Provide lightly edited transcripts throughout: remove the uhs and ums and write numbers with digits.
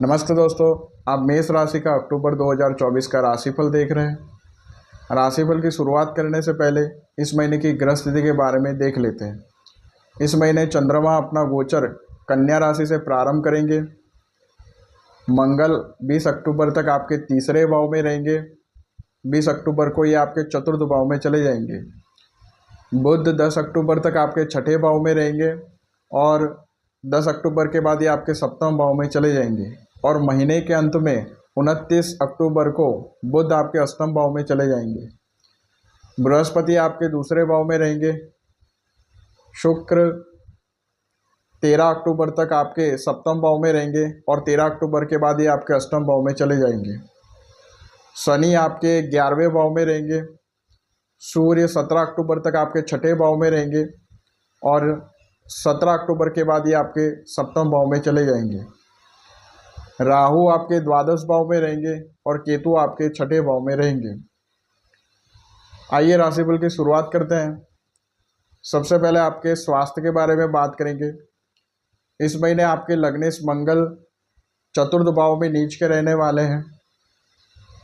नमस्ते दोस्तों। आप मेष राशि का अक्टूबर 2024 का राशिफल देख रहे हैं। राशिफल की शुरुआत करने से पहले इस महीने की ग्रह स्थिति के बारे में देख लेते हैं। इस महीने चंद्रमा अपना गोचर कन्या राशि से प्रारंभ करेंगे। मंगल 20 अक्टूबर तक आपके तीसरे भाव में रहेंगे। 20 अक्टूबर को ये आपके चतुर्थ भाव में चले जाएंगे। बुध 10 अक्टूबर तक आपके छठे भाव में रहेंगे और 10 अक्टूबर के बाद ये आपके सप्तम भाव में चले जाएंगे। और महीने के अंत में 29 अक्टूबर को बुध आपके अष्टम भाव में चले जाएंगे। बृहस्पति आपके दूसरे भाव में रहेंगे। शुक्र 13 अक्टूबर तक आपके सप्तम भाव में रहेंगे और 13 अक्टूबर के बाद ये आपके अष्टम भाव में चले जाएंगे। शनि आपके 11वें भाव में रहेंगे। सूर्य 17 अक्टूबर तक आपके छठे भाव में रहेंगे और 17 अक्टूबर के बाद ये आपके सप्तम भाव में चले जाएंगे। राहु आपके द्वादश भाव में रहेंगे और केतु आपके छठे भाव में रहेंगे। आइए राशिफल की शुरुआत करते हैं। सबसे पहले आपके स्वास्थ्य के बारे में बात करेंगे। इस महीने आपके लग्नेश मंगल चतुर्थ भाव में नीच के रहने वाले हैं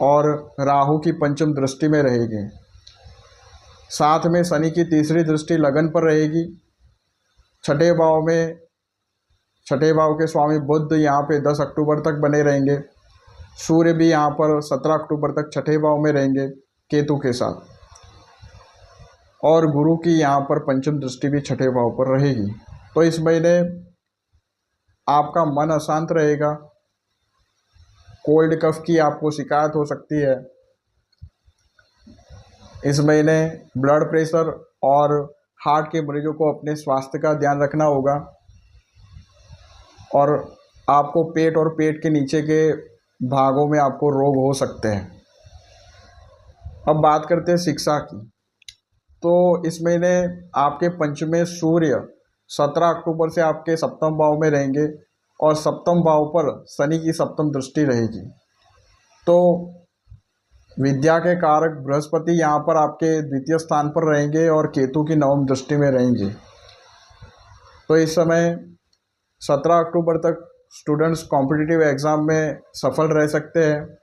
और राहु की पंचम दृष्टि में रहेंगे। साथ में शनि की तीसरी दृष्टि लगन पर रहेगी। छठे भाव के स्वामी बुध यहाँ पे 10 अक्टूबर तक बने रहेंगे। सूर्य भी यहाँ पर 17 अक्टूबर तक छठे भाव में रहेंगे केतु के साथ, और गुरु की यहाँ पर पंचम दृष्टि भी छठे भाव पर रहेगी। तो इस महीने आपका मन अशांत रहेगा। कोल्ड कफ की आपको शिकायत हो सकती है। इस महीने ब्लड प्रेशर और हार्ट के मरीजों को अपने स्वास्थ्य का ध्यान रखना होगा और आपको पेट और पेट के नीचे के भागों में आपको रोग हो सकते हैं। अब बात करते हैं शिक्षा की। तो इस महीने आपके पंचमें सूर्य 17 अक्टूबर से आपके सप्तम भाव में रहेंगे और सप्तम भाव पर शनि की सप्तम दृष्टि रहेगी। तो विद्या के कारक बृहस्पति यहाँ पर आपके द्वितीय स्थान पर रहेंगे और केतु की नवम दृष्टि में रहेंगे। तो इस समय 17 अक्टूबर तक स्टूडेंट्स कॉम्पिटिटिव एग्ज़ाम में सफल रह सकते हैं।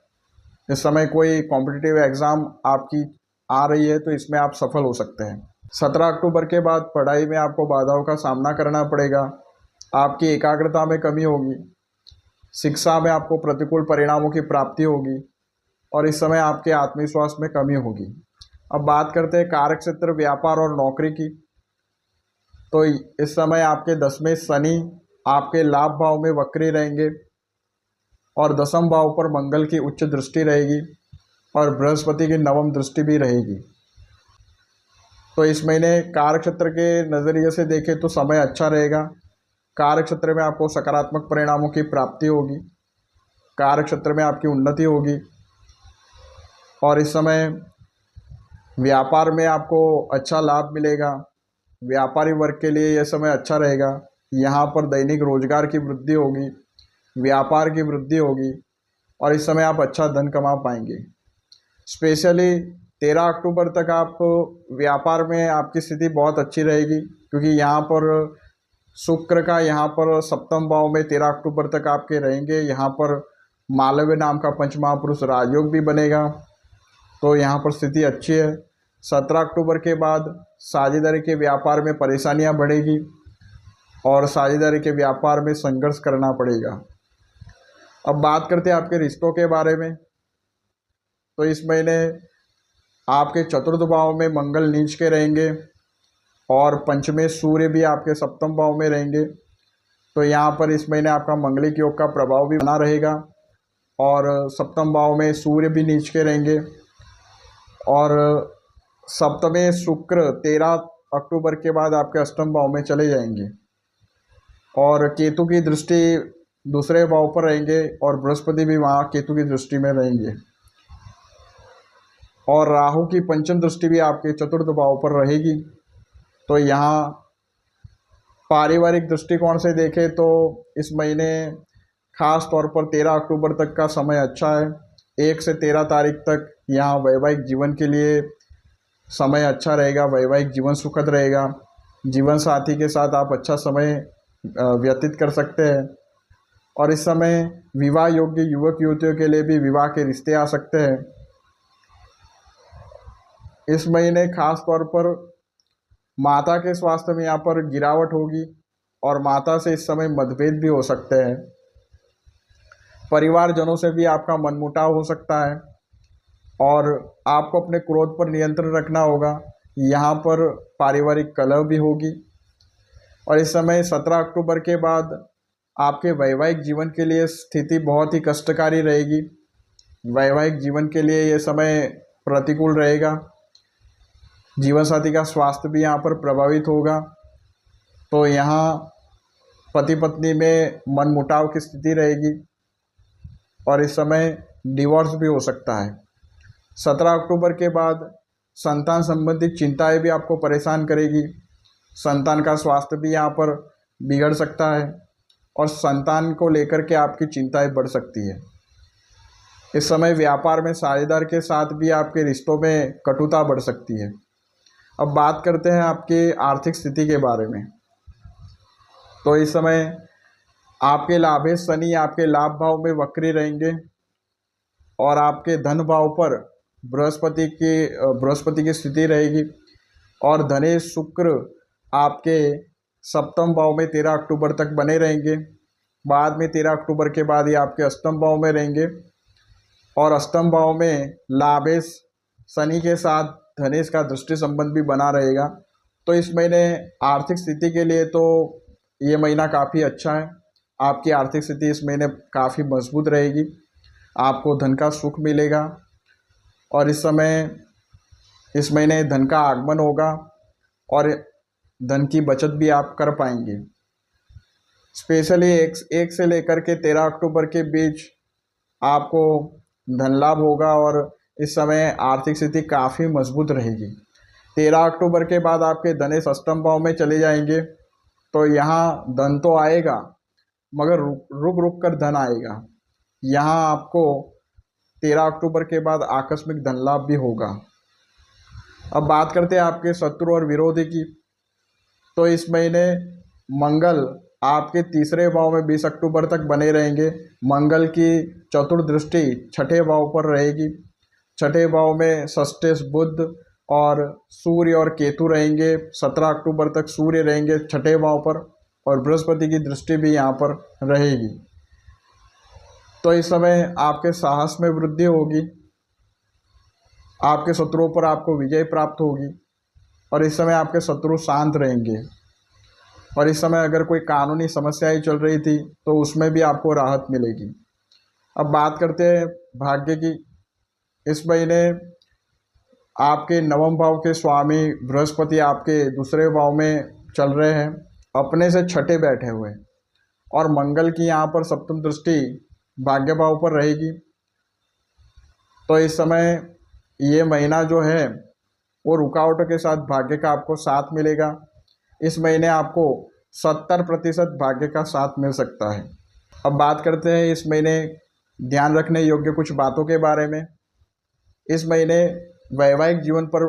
इस समय कोई कॉम्पिटिटिव एग्ज़ाम आपकी आ रही है तो इसमें आप सफल हो सकते हैं। 17 अक्टूबर के बाद पढ़ाई में आपको बाधाओं का सामना करना पड़ेगा। आपकी एकाग्रता में कमी होगी। शिक्षा में आपको प्रतिकूल परिणामों की प्राप्ति होगी और इस समय आपके आत्मविश्वास में कमी होगी। अब बात करते हैं कार्य क्षेत्र, व्यापार और नौकरी की। तो इस समय आपके 10वें शनि आपके लाभ भाव में वक्री रहेंगे और दसम भाव पर मंगल की उच्च दृष्टि रहेगी और बृहस्पति की नवम दृष्टि भी रहेगी। तो इस महीने कार्य क्षेत्र के नज़रिए से देखें तो समय अच्छा रहेगा। कार्य क्षेत्र में आपको सकारात्मक परिणामों की प्राप्ति होगी। कार्य क्षेत्र में आपकी उन्नति होगी और इस समय व्यापार में आपको अच्छा लाभ मिलेगा। व्यापारी वर्ग के लिए यह समय अच्छा रहेगा। यहाँ पर दैनिक रोजगार की वृद्धि होगी, व्यापार की वृद्धि होगी और इस समय आप अच्छा धन कमा पाएंगे। स्पेशली 13 अक्टूबर तक आप व्यापार में आपकी स्थिति बहुत अच्छी रहेगी क्योंकि यहाँ पर शुक्र का यहाँ पर सप्तम भाव में 13 अक्टूबर तक आपके रहेंगे। यहाँ पर मालव्य नाम का पंचमहापुरुष राजयोग भी बनेगा, तो यहाँ पर स्थिति अच्छी है। 17 अक्टूबर के बाद साझेदारी के व्यापार में परेशानियाँ बढ़ेगी और साझेदारी के व्यापार में संघर्ष करना पड़ेगा। अब बात करते हैं आपके रिश्तों के बारे में। तो इस महीने आपके चतुर्थ भाव में मंगल नीच के रहेंगे और पंचमें सूर्य भी आपके सप्तम भाव में रहेंगे। तो यहाँ पर इस महीने आपका मंगलिक योग का प्रभाव भी बना रहेगा और सप्तम भाव में सूर्य भी नीच के रहेंगे और सप्तमें शुक्र 13 अक्टूबर के बाद आपके अष्टम भाव में चले जाएंगे और केतु की दृष्टि दूसरे भाव पर रहेंगे और बृहस्पति भी वहाँ केतु की दृष्टि में रहेंगे और राहु की पंचम दृष्टि भी आपके चतुर्थ भाव पर रहेगी। तो यहाँ पारिवारिक दृष्टिकोण से देखें तो इस महीने खास तौर पर 13 अक्टूबर तक का समय अच्छा है। 1 से 13 तारीख तक यहाँ वैवाहिक जीवन के लिए समय अच्छा रहेगा। वैवाहिक जीवन सुखद रहेगा। जीवन साथी के साथ आप अच्छा समय व्यतीत कर सकते हैं और इस समय विवाह योग्य युवक युवतियों के लिए भी विवाह के रिश्ते आ सकते हैं। इस महीने खास तौर पर माता के स्वास्थ्य में यहाँ पर गिरावट होगी और माता से इस समय मतभेद भी हो सकते हैं। परिवारजनों से भी आपका मनमुटाव हो सकता है और आपको अपने क्रोध पर नियंत्रण रखना होगा। यहाँ पर पारिवारिक कलह भी होगी। और इस समय 17 अक्टूबर के बाद आपके वैवाहिक जीवन के लिए स्थिति बहुत ही कष्टकारी रहेगी। वैवाहिक जीवन के लिए ये समय प्रतिकूल रहेगा। जीवन साथी का स्वास्थ्य भी यहाँ पर प्रभावित होगा। तो यहाँ पति पत्नी में मनमुटाव की स्थिति रहेगी और इस समय डिवोर्स भी हो सकता है। 17 अक्टूबर के बाद संतान संबंधित चिंताएं भी आपको परेशान करेगी। संतान का स्वास्थ्य भी यहाँ पर बिगड़ सकता है और संतान को लेकर के आपकी चिंताएं बढ़ सकती है। इस समय व्यापार में साझेदार के साथ भी आपके रिश्तों में कटुता बढ़ सकती है। अब बात करते हैं आपकी आर्थिक स्थिति के बारे में। तो इस समय आपके लाभेश शनि आपके लाभ भाव में वक्री रहेंगे और आपके धन भाव पर बृहस्पति की स्थिति रहेगी और धनेश शुक्र आपके सप्तम भाव में 13 अक्टूबर तक बने रहेंगे। बाद में 13 अक्टूबर के बाद ये आपके अष्टम भाव में रहेंगे और अष्टम भाव में लाभेश शनि के साथ धनेश का दृष्टि संबंध भी बना रहेगा। तो इस महीने आर्थिक स्थिति के लिए तो ये महीना काफ़ी अच्छा है। आपकी आर्थिक स्थिति इस महीने काफ़ी मजबूत रहेगी। आपको धन का सुख मिलेगा और इस महीने धन का आगमन होगा और धन की बचत भी आप कर पाएंगे। स्पेशली 1 से लेकर के 13 अक्टूबर के बीच आपको धन लाभ होगा और इस समय आर्थिक स्थिति काफ़ी मजबूत रहेगी। 13 अक्टूबर के बाद आपके धनेश अष्टम भाव में चले जाएंगे तो यहाँ धन तो आएगा मगर रुक कर धन आएगा। यहाँ आपको 13 अक्टूबर के बाद आकस्मिक धन लाभ भी होगा। अब बात करते हैं आपके शत्रु और विरोधी की। तो इस महीने मंगल आपके तीसरे भाव में 20 अक्टूबर तक बने रहेंगे। मंगल की चतुर्दृष्टि छठे भाव पर रहेगी। छठे भाव में षष्ठेश बुध और सूर्य और केतु रहेंगे। 17 अक्टूबर तक सूर्य रहेंगे छठे भाव पर और बृहस्पति की दृष्टि भी यहाँ पर रहेगी। तो इस समय आपके साहस में वृद्धि होगी। आपके शत्रुओं पर आपको विजय प्राप्त होगी और इस समय आपके शत्रु शांत रहेंगे। और इस समय अगर कोई कानूनी समस्याएं चल रही थी तो उसमें भी आपको राहत मिलेगी। अब बात करते हैं भाग्य की। इस महीने आपके नवम भाव के स्वामी बृहस्पति आपके दूसरे भाव में चल रहे हैं, अपने से छठे बैठे हुए और मंगल की यहाँ पर सप्तम दृष्टि भाग्य भाव पर रहेगी। तो इस समय ये महीना जो है वो रुकावटों के साथ भाग्य का आपको साथ मिलेगा। इस महीने आपको 70% भाग्य का साथ मिल सकता है। अब बात करते हैं इस महीने ध्यान रखने योग्य कुछ बातों के बारे में। इस महीने वैवाहिक जीवन पर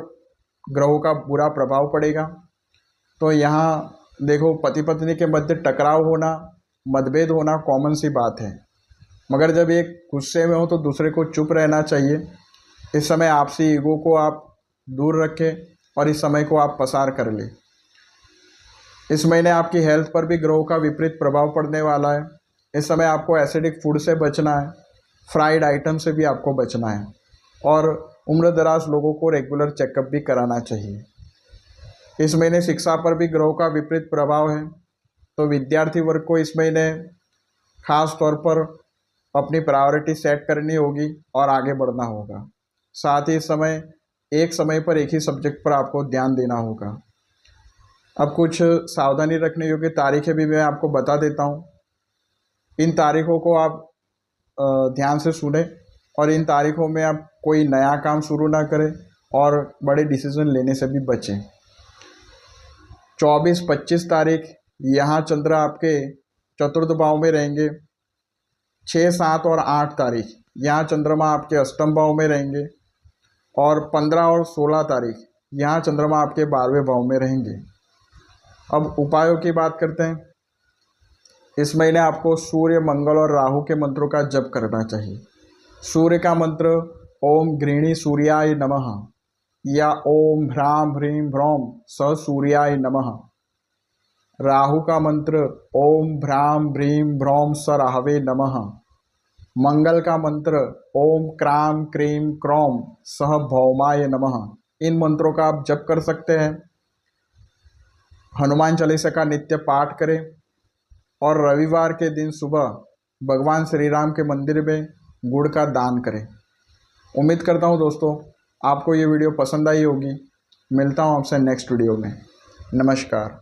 ग्रहों का बुरा प्रभाव पड़ेगा। तो यहाँ देखो, पति पत्नी के मध्य टकराव होना, मतभेद होना कॉमन सी बात है, मगर जब एक गुस्से में हो तो दूसरे को चुप रहना चाहिए। इस समय आपसी ईगो को आप दूर रखें और इस समय को आप पसार कर लें। इस महीने आपकी हेल्थ पर भी ग्रहों का विपरीत प्रभाव पड़ने वाला है। इस समय आपको एसिडिक फूड से बचना है, फ्राइड आइटम से भी आपको बचना है और उम्र दराज लोगों को रेगुलर चेकअप भी कराना चाहिए। इस महीने शिक्षा पर भी ग्रहों का विपरीत प्रभाव है। तो विद्यार्थी वर्ग को इस महीने खास तौर पर अपनी प्रायोरिटी सेट करनी होगी और आगे बढ़ना होगा। साथ ही इस समय एक समय पर एक ही सब्जेक्ट पर आपको ध्यान देना होगा। अब कुछ सावधानी रखने योग्य तारीखें भी मैं आपको बता देता हूँ। इन तारीखों को आप ध्यान से सुने और इन तारीखों में आप कोई नया काम शुरू ना करें और बड़े डिसीजन लेने से भी बचें। 24-25 तारीख यहाँ चंद्र आपके चतुर्थ भाव में रहेंगे। 6, 7 और 8 तारीख यहाँ चंद्रमा आपके अष्टम भाव में रहेंगे और 15 और 16 तारीख यहाँ चंद्रमा आपके 12वें भाव में रहेंगे। अब उपायों की बात करते हैं। इस महीने आपको सूर्य, मंगल और राहु के मंत्रों का जप करना चाहिए। सूर्य का मंत्र ओम गृहिणी सूर्याय नमः या ओम ह्रां ह्रीं ह्रौं स सूर्याय नमः। राहु का मंत्र ओम भ्रां ह्रीं ह्रौं स राहवे नमः। मंगल का मंत्र ओम क्रां क्रीं क्रौं सह भौमाय नमः। इन मंत्रों का आप जप कर सकते हैं। हनुमान चालीसा का नित्य पाठ करें और रविवार के दिन सुबह भगवान श्री राम के मंदिर में गुड़ का दान करें। उम्मीद करता हूँ दोस्तों आपको ये वीडियो पसंद आई होगी। मिलता हूँ आपसे नेक्स्ट वीडियो में। नमस्कार।